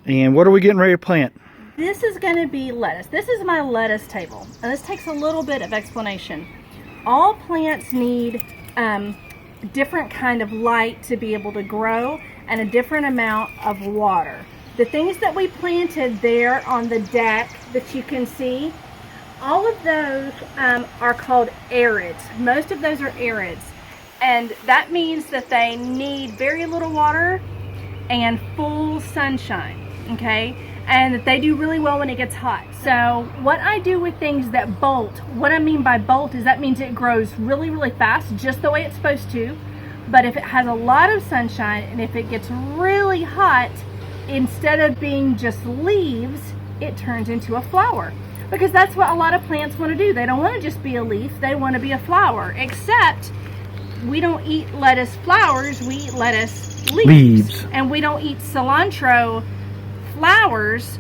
And what are we getting ready to plant? This is going to be lettuce. This is my lettuce table. And this takes a little bit of explanation. All plants need different kind of light to be able to grow and a different amount of water. The things that we planted there on the deck that you can see, all of those are called arids. Most of those are arids. And that means that they need very little water and full sunshine, okay? And that they do really well when it gets hot. So what I do with things that bolt, what I mean by bolt is that means it grows really, really fast, just the way it's supposed to. But if it has a lot of sunshine and if it gets really hot, instead of being just leaves, it turns into a flower. Because that's what a lot of plants want to do. They don't want to just be a leaf, they want to be a flower. Except we don't eat lettuce flowers, we eat lettuce leaves. And we don't eat cilantro flowers,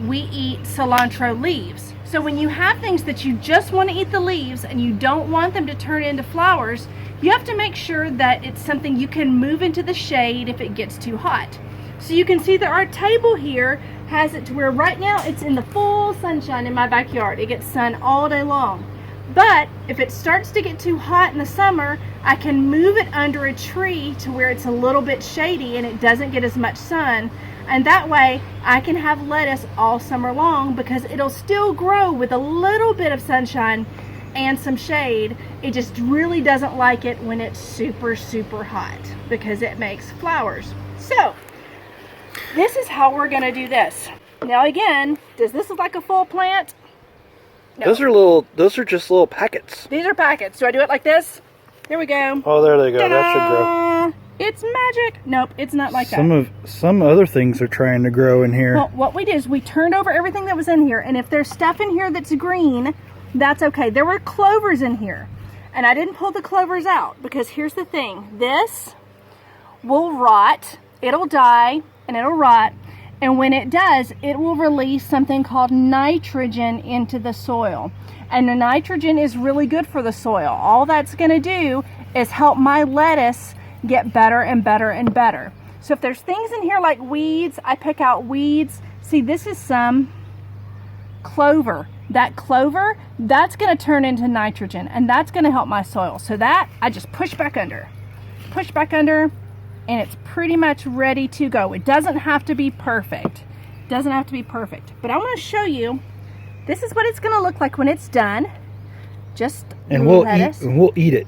we eat cilantro leaves. So when you have things that you just want to eat the leaves and you don't want them to turn into flowers, you have to make sure that it's something you can move into the shade if it gets too hot. So you can see that our table here has it to where right now it's in the full sunshine in my backyard. It gets sun all day long. But if it starts to get too hot in the summer, I can move it under a tree to where it's a little bit shady and it doesn't get as much sun. And that way I can have lettuce all summer long because it'll still grow with a little bit of sunshine and some shade. It just really doesn't like it when it's super, super hot because it makes flowers. So this is how we're going to do this. Now again, does this look like a full plant? No. Those are just little packets. These are packets. Do I do it like this? Here we go. Oh, there they go. Ta-da! That should grow. It's magic. Nope, it's not like that. Some other things are trying to grow in here. Well, what we did is we turned over everything that was in here, and if there's stuff in here that's green, that's okay. There were clovers in here, and I didn't pull the clovers out because here's the thing. This will rot. It'll die, and it'll rot. And when it does, it will release something called nitrogen into the soil. And the nitrogen is really good for the soil. All that's going to do is help my lettuce get better and better and better. So if there's things in here like weeds, I pick out weeds. See, this is some clover. That clover, that's going to turn into nitrogen, and that's going to help my soil. So that, I just push back under, and it's pretty much ready to go. It doesn't have to be perfect. It doesn't have to be perfect. But I want to show you, this is what it's going to look like when it's done. Just lettuce. We'll eat it.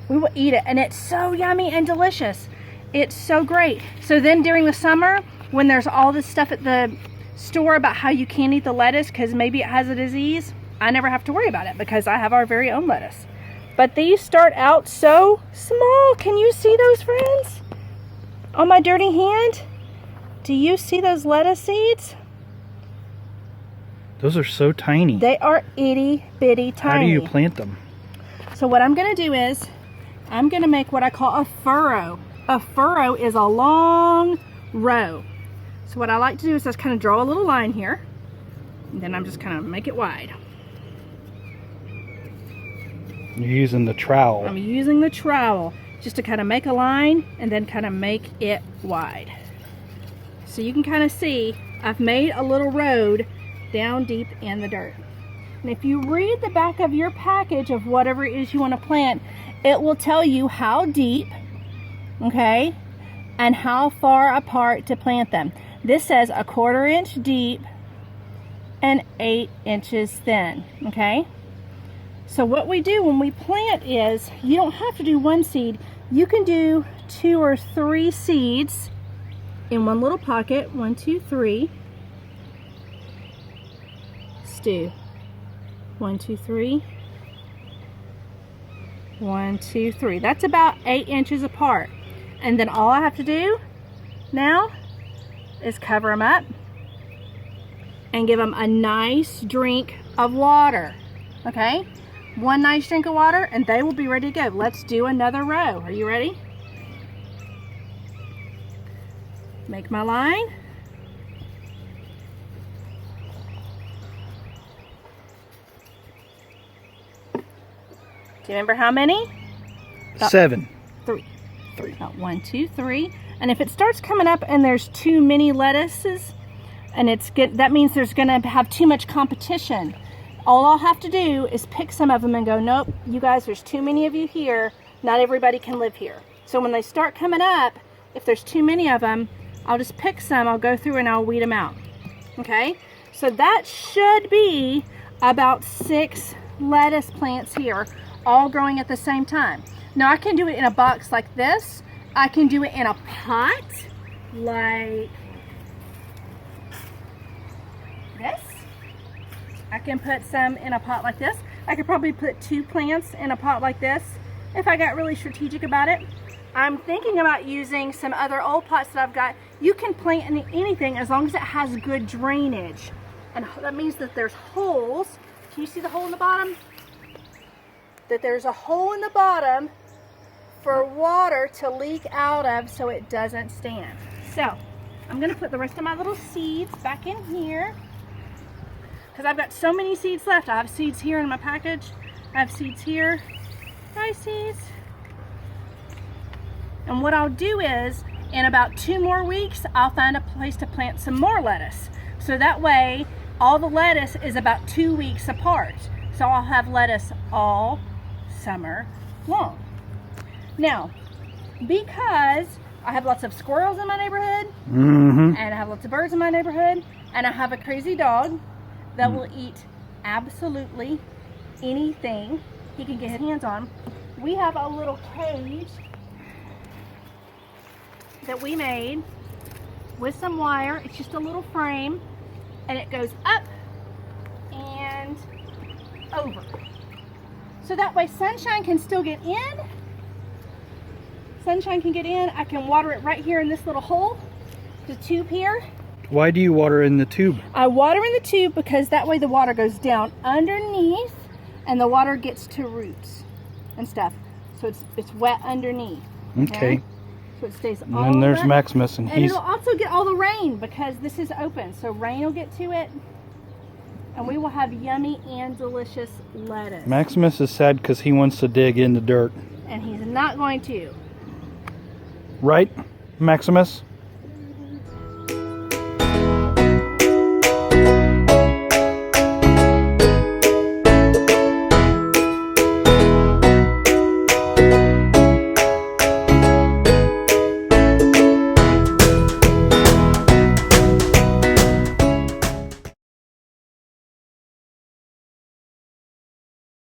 We will eat it, and it's so yummy and delicious. It's so great. So then during the summer, when there's all this stuff at the store about how you can't eat the lettuce because maybe it has a disease, I never have to worry about it because I have our very own lettuce. But these start out so small. Can you see those, friends? On my dirty hand? Do you see those lettuce seeds? Those are so tiny. They are itty bitty tiny. How do you plant them? So what I'm going to do is I'm going to make what I call a furrow. A furrow is a long row. So what I like to do is just kind of draw a little line here. And then I'm just kind of make it wide. You're using the trowel. I'm using the trowel just to kind of make a line and then kind of make it wide. So you can kind of see I've made a little road down deep in the dirt. And if you read the back of your package of whatever it is you want to plant, it will tell you how deep, okay, and how far apart to plant them. This says 1/4 inch deep and 8 inches thin, okay? So what we do when we plant is, you don't have to do one seed. You can do 2 or 3 seeds in one little pocket. 1, 2, 3. Stew. 1, 2, 3. 1, 2, 3. That's about 8 inches apart. And then all I have to do now is cover them up and give them a nice drink of water. Okay? One nice drink of water and they will be ready to go. Let's do another row. Are you ready? Make my line. Do you remember how many? About 7. 3. About 1, 2, 3. And if it starts coming up and there's too many lettuces, and that means there's going to have too much competition. All I'll have to do is pick some of them and go, nope, you guys, there's too many of you here. Not everybody can live here. So when they start coming up, if there's too many of them, I'll just pick some, I'll go through and I'll weed them out. Okay, so that should be about 6 lettuce plants here, all growing at the same time. Now I can do it in a box like this. I can do it in a pot like this. I can put some in a pot like this. I could probably put 2 plants in a pot like this if I got really strategic about it. I'm thinking about using some other old pots that I've got. You can plant anything as long as it has good drainage. And that means that there's holes. Can you see the hole in the bottom? That there's a hole in the bottom for water to leak out of so it doesn't stand. So I'm gonna put the rest of my little seeds back in here because I've got so many seeds left. I have seeds here in my package. I have seeds here. Hi, seeds. And what I'll do is, in about 2 more weeks, I'll find a place to plant some more lettuce. So that way, all the lettuce is about 2 weeks apart. So I'll have lettuce all summer long. Now, because I have lots of squirrels in my neighborhood, and I have lots of birds in my neighborhood, and I have a crazy dog that will eat absolutely anything he can get his hands on, we have a little cage that we made with some wire. It's just a little frame, and it goes up and over. So that way sunshine can still get in. Sunshine can get in. I can water it right here in this little hole, the tube here. Why do you water in the tube? I water in the tube because that way the water goes down underneath and the water gets to roots and stuff. So it's wet underneath. Okay. So it stays all And then there's wet. Maximus, and he's... it'll also get all the rain because this is open. So rain will get to it and we will have yummy and delicious lettuce. Maximus is sad because he wants to dig in the dirt. And he's not going to. Right, Maximus?